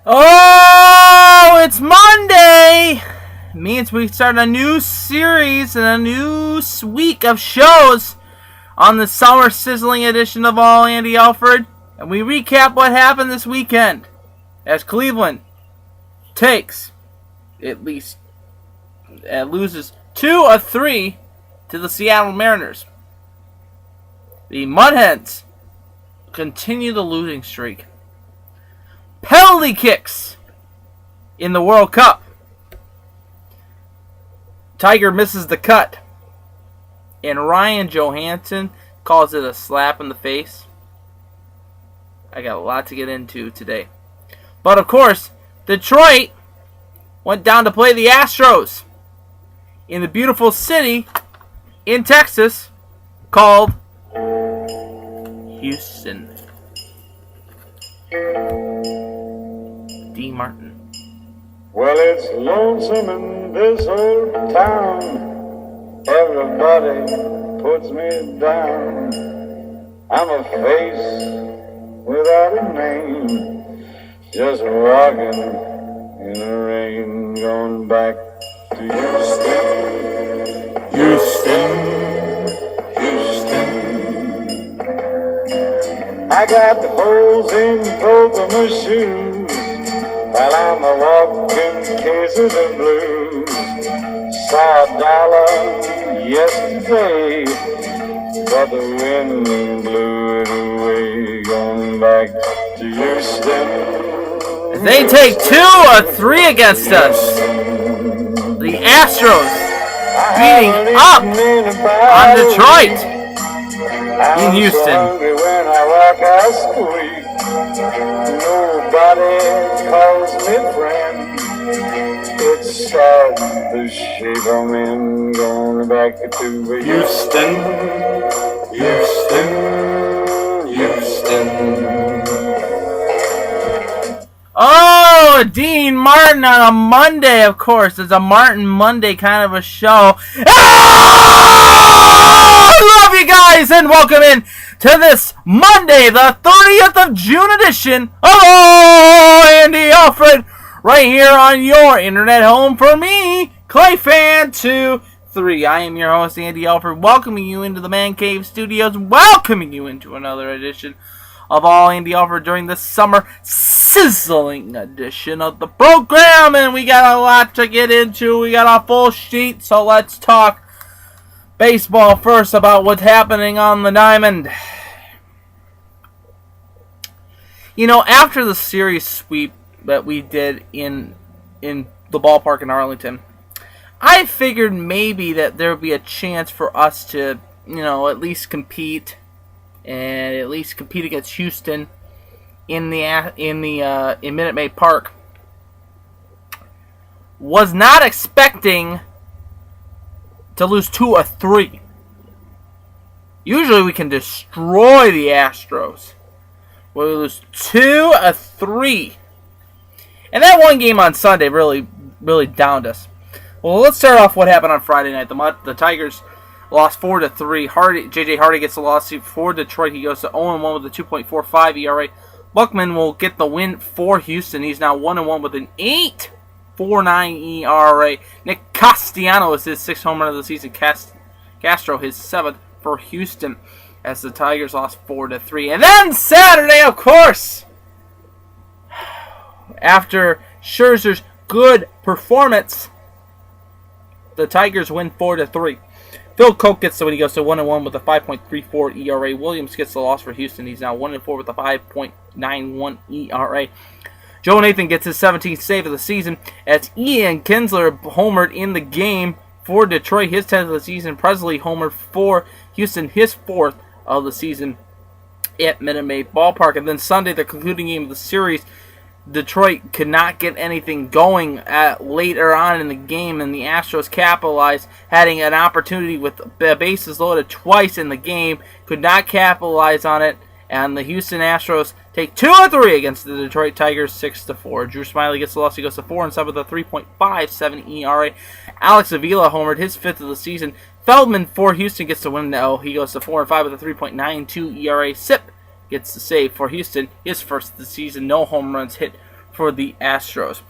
Oh, it's Monday! It means we start a new series and a new week of shows on the summer sizzling edition of All Andy Alfred. And we recap what happened this weekend as Cleveland loses 2 of 3 to the Seattle Mariners. The Mudhens continue the losing streak. Penalty kicks in the World Cup. Tiger misses the cut. And Ryan Johansson calls it a slap in the face. I got a lot to get into today. But of course, Detroit went down to play the Astros in the beautiful city in Texas called Houston. D. Martin. Well, it's lonesome in this old town. Everybody puts me down. I'm a face without a name, just rocking in the rain, going back to Houston. I got the holes in both of my shoes, while I'm a walking case of the blues. Saw $1 yesterday, but the wind blew it away, going back to Houston. They take 2 of 3 against us. The Astros beating up on Detroit in Houston. When I walk out street, nobody calls me friend. It's sad the shape I'm in, going back to Houston. Oh, Dean Martin on a Monday, of course. It's a Martin Monday kind of a show. I love you guys, and welcome in to this Monday, the 30th of June edition of Oh, Andy Alfred, right here on your internet home for me, ClayFan23. I am your host, Andy Alfred, welcoming you into the Man Cave Studios, welcoming you into another edition of All Andy Alfred during the summer sizzling edition of the program. And we got a lot to get into. We got a full sheet, so let's talk baseball first about what's happening on the diamond. You know, after the series sweep that we did in the ballpark in Arlington, I figured maybe that there would be a chance for us to, at least compete against Houston in Minute Maid Park. Was not expecting to lose 2 of 3. Usually we can destroy the Astros. We lose 2 of 3. And that one game on Sunday really downed us. Well, let's start off what happened on Friday night. The Tigers lost 4 to 3. J.J. Hardy gets the loss for Detroit. He goes to 0-1 with a 2.45 ERA. Buckman will get the win for Houston. He's now 1-1 with an 8.49 ERA. Nick Castellanos is his 6th home run of the season. Castro his 7th for Houston as the Tigers lost 4 to 3. And then Saturday, of course, after Scherzer's good performance, the Tigers win 4 to 3. Phil Koch gets the win. He goes to 1-1 with a 5.34 ERA. Williams gets the loss for Houston. He's now 1-4 with a 5.91 ERA. Joe Nathan gets his 17th save of the season as Ian Kinsler homered in the game for Detroit, his 10th of the season. Presley homered for Houston, his 4th of the season at Minute Maid Ballpark. And then Sunday, the concluding game of the series, Detroit could not get anything going later on in the game, and the Astros capitalized, having an opportunity with bases loaded twice in the game, could not capitalize on it, and the Houston Astros take 2 of 3 against the Detroit Tigers, 6-4. Drew Smyly gets the loss. He goes to 4-7 with a 3.57 ERA. Alex Avila homered, his 5th of the season. Feldman for Houston gets the win now. He goes to 4-5 with a 3.92 ERA. Sip gets the save for Houston, his 1st of the season. No home runs hit for the Astros.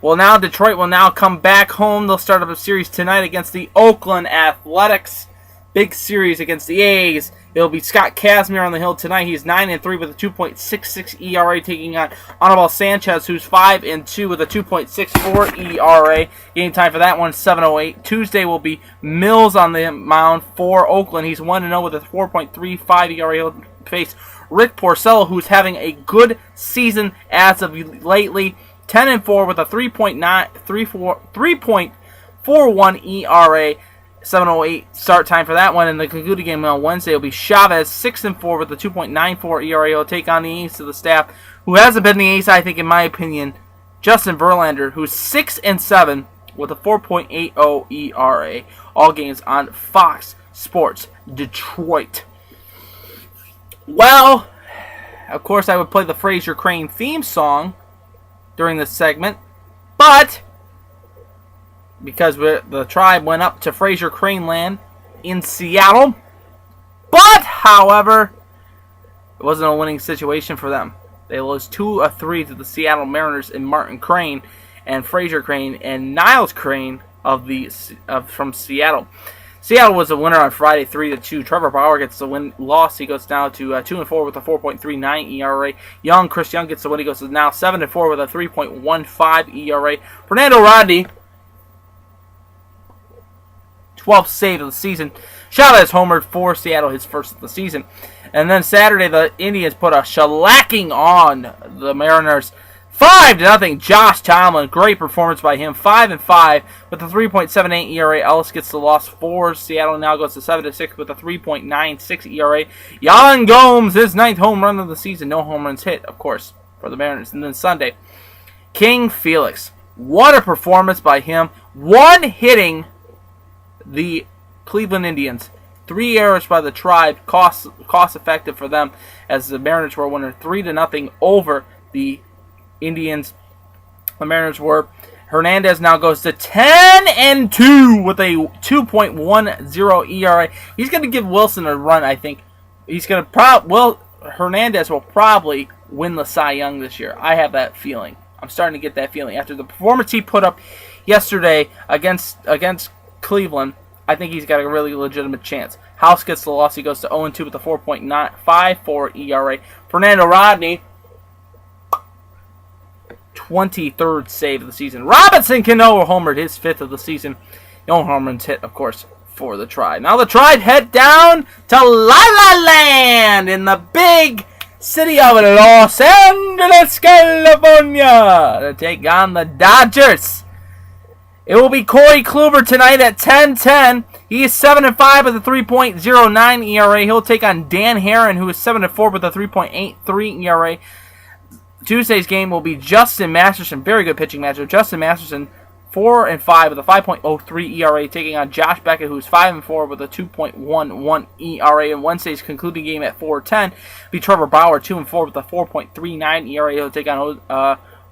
Well, now Detroit will now come back home. They'll start up a series tonight against the Oakland Athletics. Big series against the A's. It'll be Scott Kazmir on the hill tonight. He's 9-3 with a 2.66 ERA, taking on Anibal Sanchez, who's 5-2 with a 2.64 ERA. Game time for that one, 7:08. Tuesday will be Mills on the mound for Oakland. He's 1-0 with a 4.35 ERA. He'll face Rick Porcello, who's having a good season as of lately. 10-4 with a 3.41 ERA. 7:08 start time for that one. And the concluding game on Wednesday will be Chavez, 6-4 with a 2.94 ERA. He'll take on the ace of the staff, who hasn't been the ace, I think, in my opinion, Justin Verlander, who's 6-7 with a 4.80 ERA. All games on Fox Sports Detroit. Well, of course, I would play the Fraser Crane theme song during this segment, but because the Tribe went up to Fraser Crane Land in Seattle. But, however, it wasn't a winning situation for them. They lost 2-3 to the Seattle Mariners in Martin Crane and Fraser Crane and Niles Crane from Seattle. Seattle was a winner on Friday, 3-2. Trevor Bauer gets the loss. He goes now to 2-4 with a 4.39 ERA. Chris Young gets the win. He goes to now 7-4 with a 3.15 ERA. Fernando Rodney, 12th save of the season. Chavez homered for Seattle, his first of the season. And then Saturday, the Indians put a shellacking on the Mariners. 5-0. Josh Tomlin, great performance by him. 5-5 with a 3.78 ERA. Ellis gets the loss for Seattle. Now goes to 7-6 with a 3.96 ERA. Yan Gomes, his 9th home run of the season. No home runs hit, of course, for the Mariners. And then Sunday, King Felix. What a performance by him. One hitting the Cleveland Indians. 3 errors by the Tribe, cost effective for them, as the Mariners were winning 3-0 over the Indians. The Mariners were. Hernandez now goes to 10-2 with a 2.10 ERA. He's going to give Wilson a run, I think. He's going to Hernandez will probably win the Cy Young this year. I have that feeling. I'm starting to get that feeling after the performance he put up yesterday against Cleveland. I think he's got a really legitimate chance. House gets the loss. He goes to 0-2 with a 4.54 ERA. Fernando Rodney, 23rd save of the season. Robinson Cano homered, his 5th of the season. No home runs hit, of course, for the Tribe. Now the Tribe head down to La La Land in the big city of Los Angeles, California, to take on the Dodgers. It will be Corey Kluber tonight at 10-10. He is 7-5 with a 3.09 ERA. He'll take on Dan Herron, who is 7-4 with a 3.83 ERA. Tuesday's game will be Justin Masterson. Very good pitching matchup. Justin Masterson, 4-5 with a 5.03 ERA, taking on Josh Beckett, who's 5-4 with a 2.11 ERA. And Wednesday's concluding game at 4:10 will be Trevor Bauer, 2-4 with a 4.39 ERA. He'll take on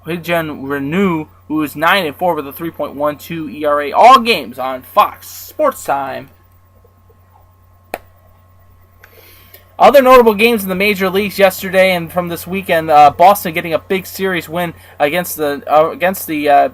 Hyun Renew, who is 9-4 with a 3.12 ERA. All games on Fox Sports Time. Other notable games in the major leagues yesterday and from this weekend: Boston getting a big series win against the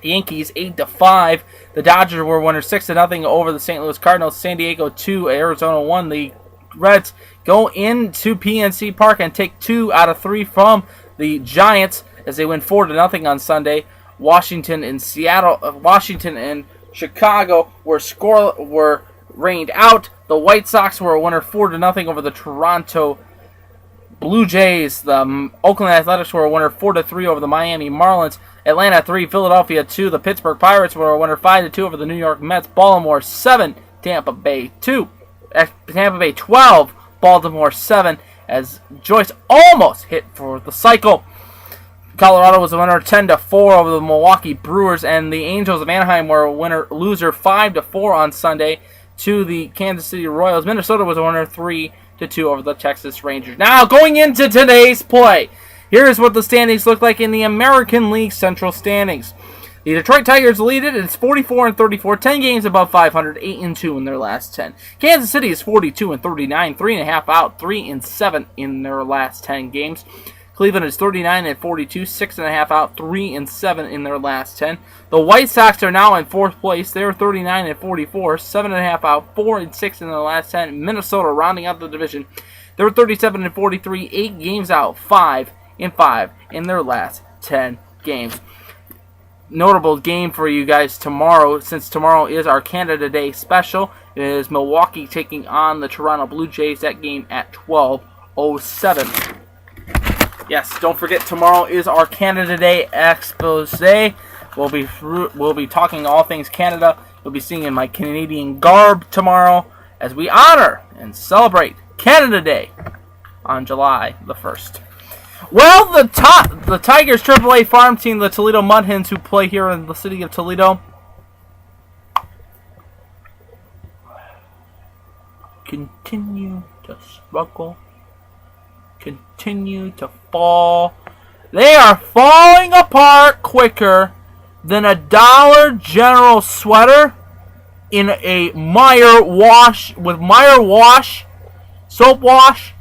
Yankees, 8-5. The Dodgers were winners 6-0 over the St. Louis Cardinals. San Diego 2, Arizona 1. The Reds go into PNC Park and take 2 out of 3 from the Giants as they win 4-0 on Sunday. Washington and Chicago were rained out. The White Sox were a winner 4-0 over the Toronto Blue Jays. The Oakland Athletics were a winner 4-3 over the Miami Marlins. Atlanta 3, Philadelphia 2. The Pittsburgh Pirates were a winner 5-2 over the New York Mets. Baltimore 7, Tampa Bay 2. Tampa Bay 12, Baltimore 7, as Joyce almost hit for the cycle. Colorado was a winner 10-4 over the Milwaukee Brewers, and the Angels of Anaheim were a loser 5-4 on Sunday to the Kansas City Royals. Minnesota was a winner 3-2 over the Texas Rangers. Now, going into today's play, here's what the standings look like in the American League Central standings. The Detroit Tigers lead it. It's 44-34, 10 games above 500, 8-2 in their last 10. Kansas City is 42-39, 3.5 out, 3-7 in their last 10 games. Cleveland is 39-42, 6.5 out, 3-7 in their last 10. The White Sox are now in 4th place. They're 39-44, 7.5 out, 4-6 in their last 10. Minnesota rounding out the division. They're 37-43, 8 games out, 5-5 in their last 10 games. Notable game for you guys tomorrow, since tomorrow is our Canada Day special. It is Milwaukee taking on the Toronto Blue Jays. That game at 12:07. Yes, don't forget tomorrow is our Canada Day expose. We'll be talking all things Canada. You'll be seeing in my Canadian garb tomorrow as we honor and celebrate Canada Day on July the 1st. Well, the Tigers AAA farm team, the Toledo Mud Hens, who play here in the city of Toledo, continue to struggle, continue to fall. They are falling apart quicker than a Dollar General sweater in a Meijer wash, with Meijer wash, soap wash,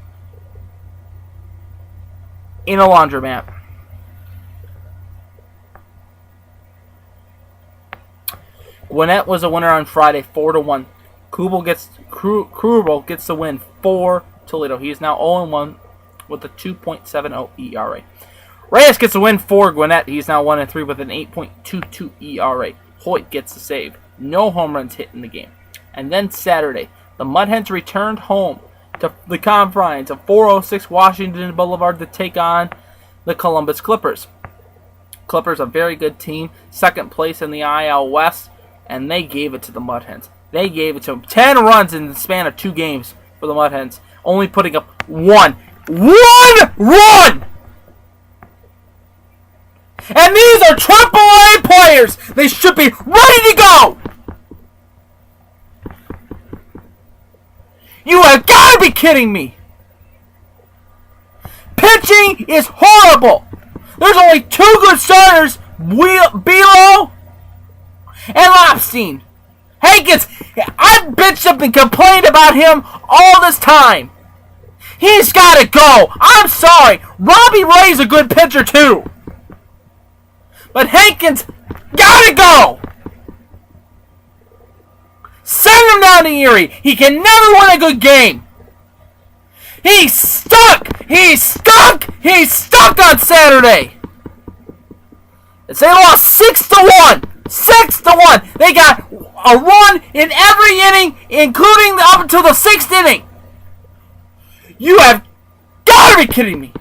in a laundromat. Gwinnett was a winner on Friday, 4-1. Krubel gets the win for Toledo. He is now 0-1 with a 2.70 ERA. Reyes gets the win for Gwinnett. He's now 1-3 with an 8.22 ERA. Hoyt gets the save. No home runs hit in the game. And then Saturday, the Mud Hens returned home to the confines of 406 Washington Boulevard to take on the Columbus Clippers. Clippers, a very good team, second place in the IL West, and they gave it to the Mud Hens. They gave it to them. 10 runs in the span of 2 games for the Mud Hens, only putting up one run! And these are AAA players! They should be ready to go! You have got to be kidding me! Pitching is horrible! There's only 2 good starters, Bilo and Lopstein. Hankins, I've bitched up and complained about him all this time. He's got to go. I'm sorry. Robbie Ray's a good pitcher too. But Hankins got to go. Send him down to Erie. He can never win a good game. He's stuck. He's stuck on Saturday. They lost 6-1. 6-1. They got a run in every inning, including up until the 6th inning. You have got to be kidding me.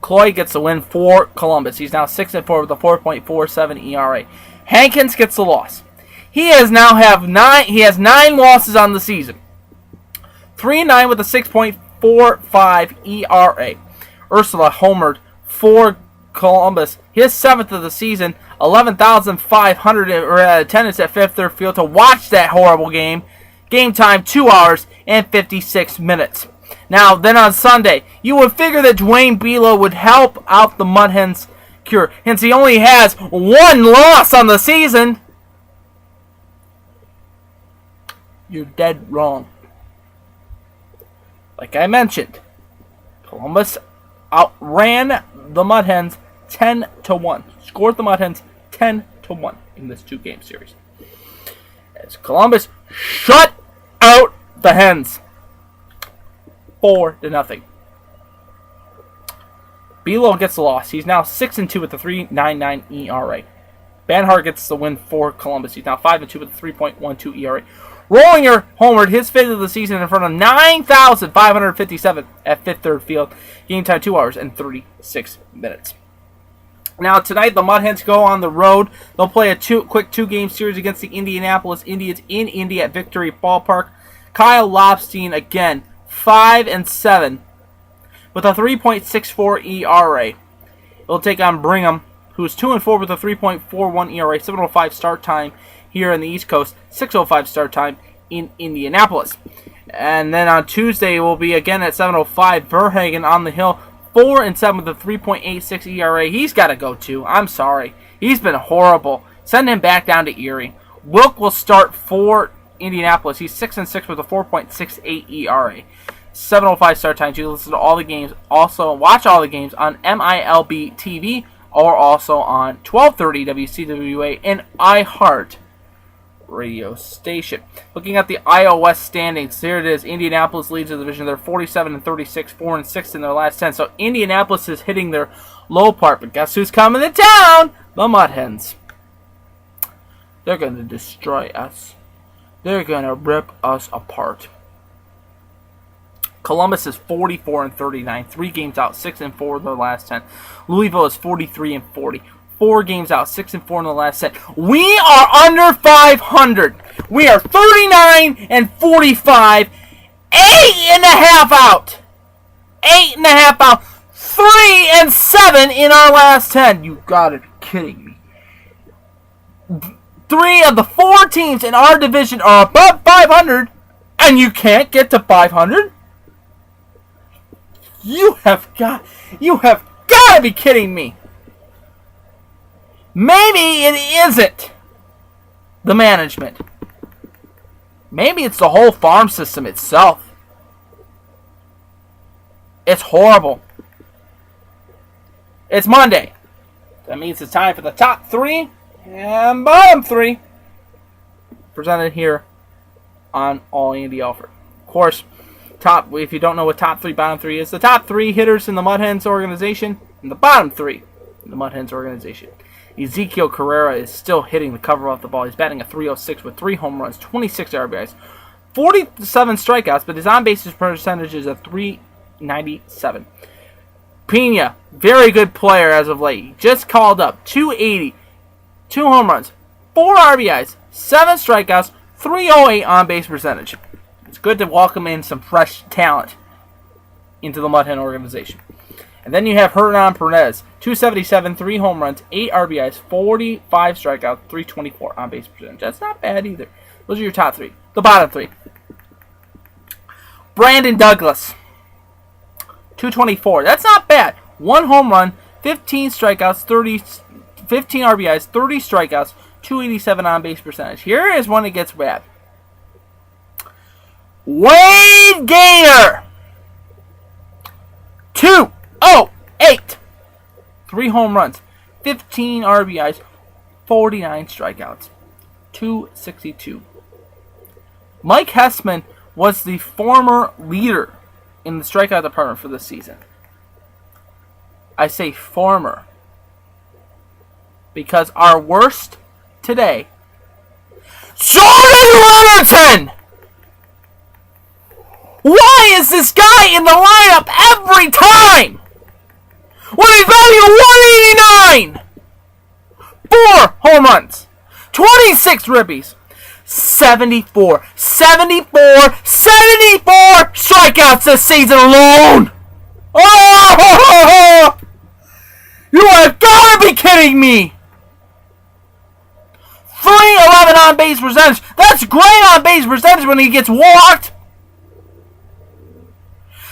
Cloy gets the win for Columbus. He's now 6-4 with a 4.47 ERA. Hankins gets the loss. He has 9 losses on the season. 3-9 with a 6.45 ERA. Ursula homered for Columbus, his 7th of the season, 11,500 attendance at Fifth Third Field to watch that horrible game. Game time, 2 hours and 56 minutes. Now, then on Sunday, you would figure that Dwayne Bilo would help out the Mud Hens cure, hence he only has 1 loss on the season. You're dead wrong. Like I mentioned, Columbus outran the Mud Hens 10-1. Scored the Mud Hens 10-1 in this 2-game series. As Columbus shut out the Hens 4-0. Bilo gets the loss. He's now 6-2 with a 3.99 ERA. Banhart gets the win for Columbus. He's now 5-2 with a 3.12 ERA. Rollinger homered his 5th of the season in front of 9,557 at Fifth Third Field. Game time 2 hours and 36 minutes. Now tonight the Mud Hens go on the road. They'll play a quick 2-game series against the Indianapolis Indians in Indy at Victory Ballpark. Kyle Lopstein again 5-7 with a 3.64 ERA. They'll take on Brigham, who's 2-4 with a 3.41 ERA. 7:05 start time here in the East Coast, 6:05 start time in Indianapolis. And then on Tuesday, we'll be again at 7:05. Verhagen on the hill, 4-7 with a 3.86 ERA. He's got to go too. I'm sorry. He's been horrible. Send him back down to Erie. Wilk will start for Indianapolis. He's 6-6 with a 4.68 ERA. 7:05 start time. You listen to all the games. Also, watch all the games on MILB TV or also on 1230 WCWA and iHeart radio station. Looking at the iOS standings, here it is. Indianapolis leads the division. They're 47-36, 4-6 in their last 10. So Indianapolis is hitting their low part. But guess who's coming to town? The Mud Hens. They're going to destroy us. They're going to rip us apart. Columbus is 44-39, 3 games out, 6-4 in their last 10. Louisville is 43-40, 4 games out, 6-4 in the last 10. We are under 500. We are 39-45, 8.5 out. 8.5 out. 3-7 in our last 10. You gotta be kidding me. 3 of the 4 teams in our division are above 500, and you can't get to 500? You have got to be kidding me. Maybe it isn't the management. Maybe it's the whole farm system itself. It's horrible. It's Monday. That means it's time for the top 3 and bottom 3. Presented here on All Andy Alfred. Of course, if you don't know what top 3, bottom 3 is, the top 3 hitters in the Mud Hens organization and the bottom 3 in the Mud Hens organization. Ezekiel Carrera is still hitting the cover off the ball. He's batting a .306 with 3 home runs, 26 RBIs, 47 strikeouts, but his on-base percentage is a .397. Pena, very good player as of late. He just called up, 280, 2 home runs, 4 RBIs, 7 strikeouts, .308 on-base percentage. It's good to welcome in some fresh talent into the Mud Hen organization. And then you have Hernan Perez, 277, 3 home runs, 8 RBIs, 45 strikeouts, .324 on-base percentage. That's not bad either. Those are your top 3. The bottom 3. Brandon Douglas, 224. That's not bad. 1 home run, 15 strikeouts, 15 RBIs, 30 strikeouts, .287 on-base percentage. Here is when it gets bad. Wade Gaynor, 208. 3 home runs, 15 RBIs, 49 strikeouts, .262. Mike Hessman was the former leader in the strikeout department for this season. I say former because our worst today, Jordan Leonardson! Why is this guy in the lineup every time? When he's batting a .189! 4 home runs, 26 ribbies, 74 strikeouts this season alone! Oh! You have got to be kidding me! 311 on base percentage. That's great on base percentage when he gets walked.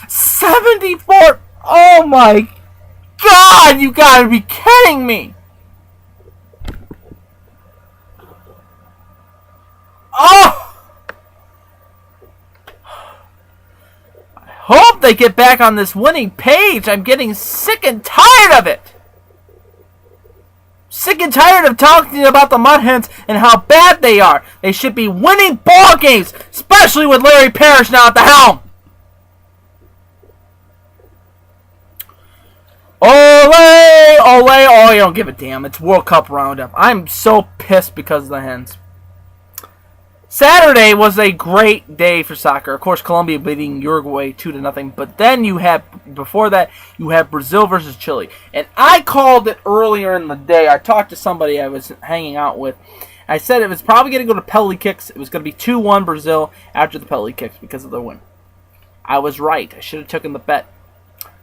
74. Oh my God! You got to be kidding me! Oh! I hope they get back on this winning page. I'm getting sick and tired of it. Sick and tired of talking about the Mud Hens and how bad they are. They should be winning ball games, especially with Larry Parrish now at the helm. Ole, ole, oh, you don't give a damn. It's World Cup Roundup. I'm so pissed because of the Hens. Saturday was a great day for soccer. Of course, Colombia beating Uruguay 2-0. But then before that, you had Brazil versus Chile. And I called it earlier in the day. I talked to somebody I was hanging out with. I said it was probably going to go to penalty kicks. It was going to be 2-1 Brazil after the penalty kicks because of their win. I was right. I should have taken the bet.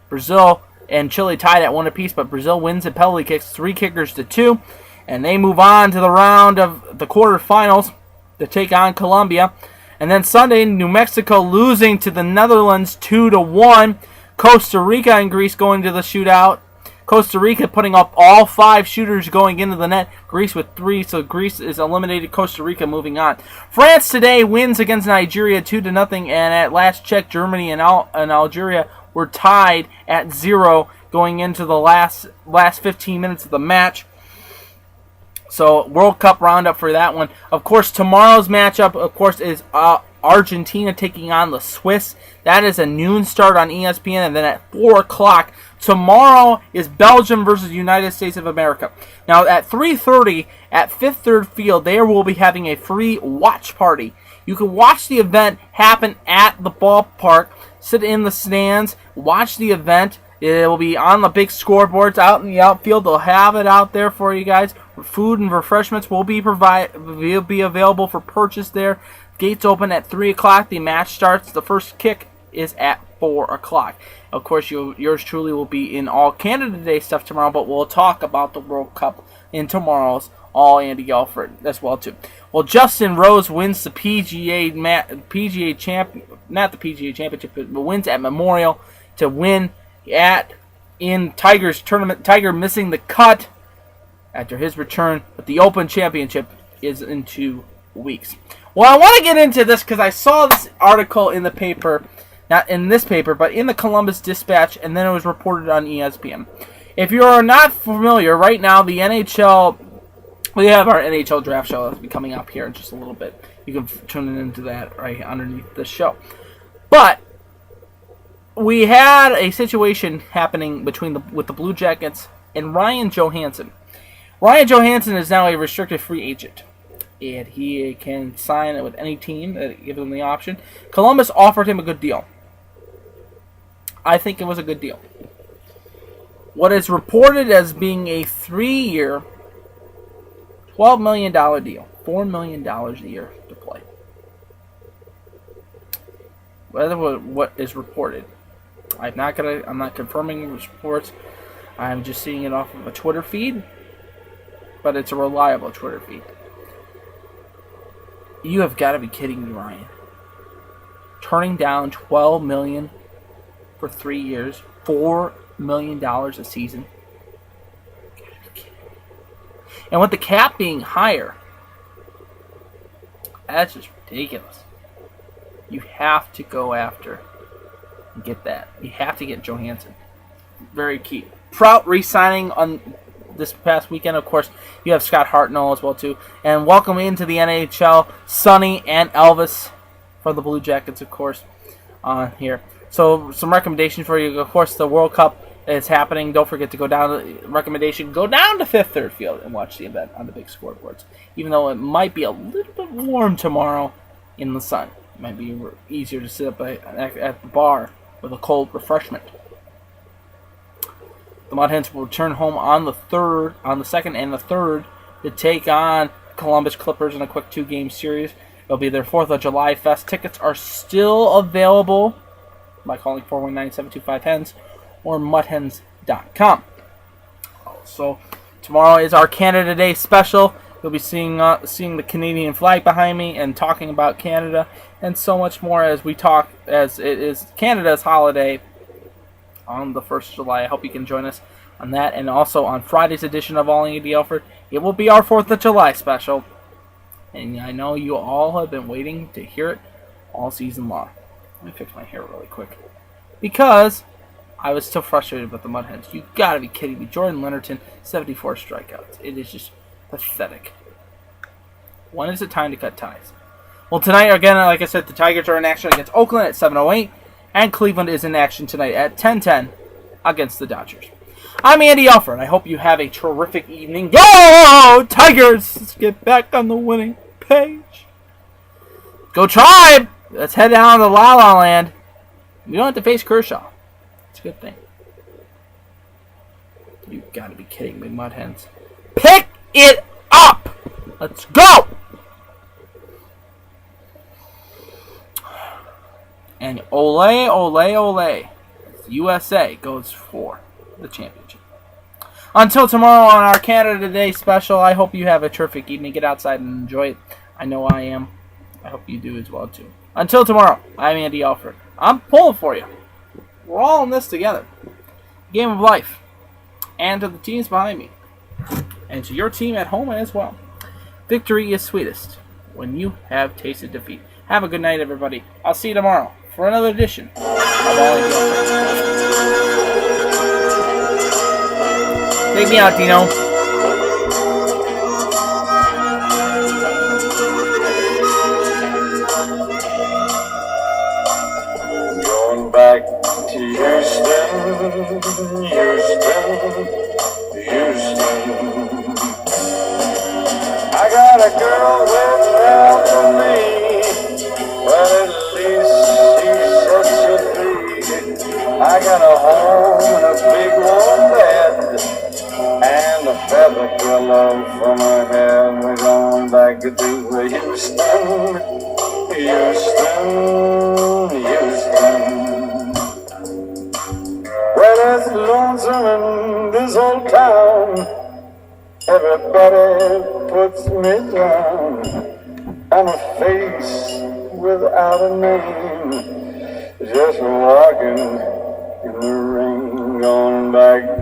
Brazil and Chile tied at 1 apiece, but Brazil wins in penalty kicks, 3-2. And they move on to the round of the quarterfinals to take on Colombia. And then Sunday, New Mexico losing to the Netherlands 2-1. Costa Rica and Greece going to the shootout. Costa Rica putting up all 5 shooters going into the net. Greece with 3, so Greece is eliminated. Costa Rica moving on. France today wins against Nigeria 2-0, and at last check, Germany and Algeria were tied at 0 going into the last 15 minutes of the match. So World Cup roundup for that one. Of course, tomorrow's matchup, of course, is Argentina taking on the Swiss. That is a noon start on ESPN, and then at 4 o'clock tomorrow is Belgium versus United States of America. Now at 3:30 at Fifth Third Field, they will be having a free watch party. You can watch the event happen at the ballpark, sit in the stands, watch the event. It will be on the big scoreboards out in the outfield. They'll have it out there for you guys. Food and refreshments will be available for purchase there. Gates open at 3 o'clock. The match starts. The first kick is at 4 o'clock. Of course, yours truly will be in all Canada Day stuff tomorrow, but we'll talk about the World Cup in tomorrow's All Andy Alfred as well too. Well, Justin Rose wins the PGA Championship, but wins at Memorial to win in Tiger's tournament. Tiger missing the cut after his return, but the Open Championship is in 2 weeks. Well, I want to get into this because I saw this article in the paper, not in this paper, but in the Columbus Dispatch, and then it was reported on ESPN. If you are not familiar, right now the NHL, we have our NHL draft show that's be coming up here in just a little bit. You can tune into that right underneath the show. But we had a situation happening with the Blue Jackets and Ryan Johansson. Ryan Johansson is now a restricted free agent, and he can sign with any team that gives him the option. Columbus offered him a good deal. I think it was a good deal. What is reported as being a 3-year, $12 million deal, $4 million a year to play. Whether what is reported. I'm not confirming reports. I'm just seeing it off of a Twitter feed, but it's a reliable Twitter feed. You have got to be kidding me, Ryan. Turning down $12 million for 3 years, $4 million a season. You gotta be kidding me. And with the cap being higher, that's just ridiculous. You have to go after and get that. You have to get Johansson. Very key. Trout re-signing on this past weekend. Of course, you have Scott Hartnell as well too. And welcome into the NHL, Sonny and Elvis for the Blue Jackets, of course, on here. So some recommendations for you. Of course, the World Cup is happening. Don't forget to go down. Go down to Fifth Third Field and watch the event on the big scoreboards. Even though it might be a little bit warm tomorrow in the sun, it might be easier to sit up at the bar with a cold refreshment. The Mud Hens will return home on the 2nd and the 3rd to take on Columbus Clippers in a quick 2-game series. It'll be their 4th of July Fest. Tickets are still available by calling 419-725-HENS or mudhens.com. So tomorrow is our Canada Day special. You'll be seeing the Canadian flag behind me and talking about Canada and so much more as we talk, as it is Canada's holiday on the 1st of July. I hope you can join us on that. And also on Friday's edition of All Andy Alfred, it will be our 4th of July special. And I know you all have been waiting to hear it all season long. Let me fix my hair really quick, because I was still frustrated with the Mud Hens. You gotta be kidding me. Jordan Lennerton, 74 strikeouts. It is just pathetic. When is it time to cut ties? Well, tonight, again, like I said, the Tigers are in action against Oakland at 7:08. And Cleveland is in action tonight at 10:10 against the Dodgers. I'm Andy Alfred. I hope you have a terrific evening. Go Tigers! Let's get back on the winning page. Go Tribe! Let's head down to La La Land. You don't have to face Kershaw. It's a good thing. You gotta be kidding me, Mud Hens. Pick it up! Let's go! And ole, ole, ole. USA goes for the championship. Until tomorrow on our Canada Day special, I hope you have a terrific evening. Get outside and enjoy it. I know I am. I hope you do as well, too. Until tomorrow, I'm Andy Alfred. I'm pulling for you. We're all in this together. Game of life. and to the teams behind me, and to your team at home as well. Victory is sweetest when you have tasted defeat. Have a good night, everybody. I'll see you tomorrow for another edition of Andy Alfred. Take me out, Dino. Going back to Houston, Houston. I got a girl waiting out for me, but at least she's such a treat. I got a home and a big warm bed, and a feather pillow for my head. We're going back to Houston, Houston, Houston. Well, it's lonesome in this old town. Everybody puts me down. I'm a face without a name, just walking in the rain, going back.